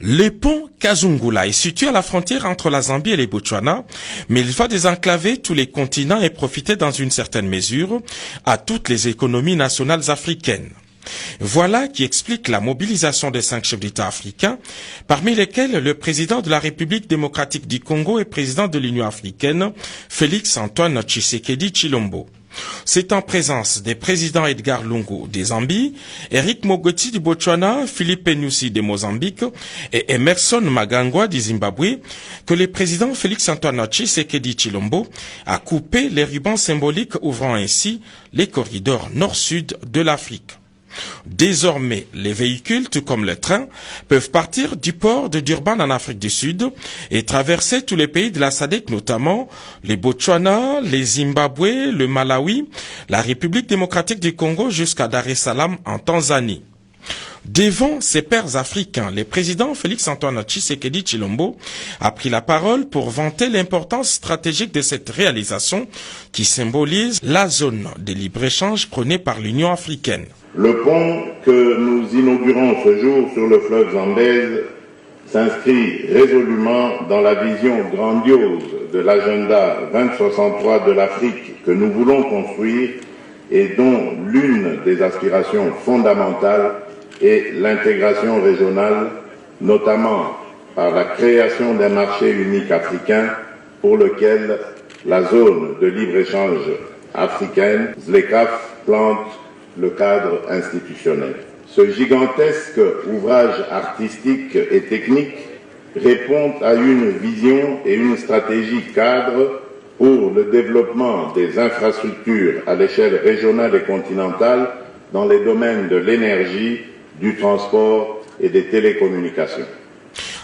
Le pont Kazungula est situé à la frontière entre la Zambie et le Botswana, mais il va désenclaver tous les continents et profiter dans une certaine mesure à toutes les économies nationales africaines. Voilà qui explique la mobilisation des 5 chefs d'État africains, parmi lesquels le président de la République démocratique du Congo et président de l'Union africaine, Félix Antoine Tshisekedi Tshilombo. C'est en présence des présidents Edgar Lungu de Zambie, Eric Mogoti du Botswana, Philippe Nyusi de Mozambique et Emerson Mnangagwa du Zimbabwe que le président Félix Antoine Tshisekedi Tshilombo a coupé les rubans symboliques ouvrant ainsi les corridors nord-sud de l'Afrique. Désormais, les véhicules, tout comme les trains, peuvent partir du port de Durban en Afrique du Sud et traverser tous les pays de la SADC, notamment les Botswana, les Zimbabwe, le Malawi, la République démocratique du Congo jusqu'à Dar es Salaam en Tanzanie. Devant ses pairs africains, le président Félix Antoine Tshisekedi Tshilombo a pris la parole pour vanter l'importance stratégique de cette réalisation qui symbolise la zone de libre-échange prônée par l'Union africaine. Le pont que nous inaugurons ce jour sur le fleuve Zambèze s'inscrit résolument dans la vision grandiose de l'agenda 2063 de l'Afrique que nous voulons construire et dont l'une des aspirations fondamentales est l'intégration régionale, notamment par la création d'un marché unique africain pour lequel la zone de libre-échange africaine, ZLECAf, plante le cadre institutionnel. Ce gigantesque ouvrage artistique et technique répond à une vision et une stratégie cadre pour le développement des infrastructures à l'échelle régionale et continentale dans les domaines de l'énergie, du transport et des télécommunications.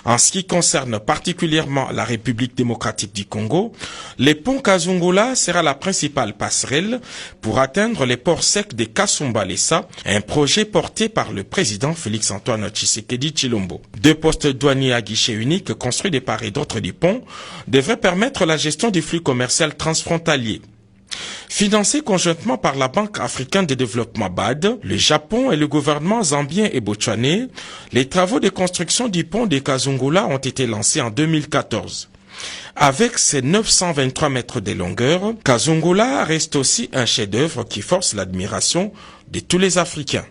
En ce qui concerne particulièrement la République démocratique du Congo, le pont Kazungula sera la principale passerelle pour atteindre les ports secs de Kasumbalesa, un projet porté par le président Félix Antoine Tshisekedi Tshilombo. 2 postes douaniers à guichet unique construits de part et d'autre du pont devraient permettre la gestion du flux commercial transfrontalier. Financé conjointement par la Banque africaine de développement BAD, le Japon et le gouvernement zambien et botswanais, les travaux de construction du pont de Kazungula ont été lancés en 2014. Avec ses 923 mètres de longueur, Kazungula reste aussi un chef-d'œuvre qui force l'admiration de tous les Africains.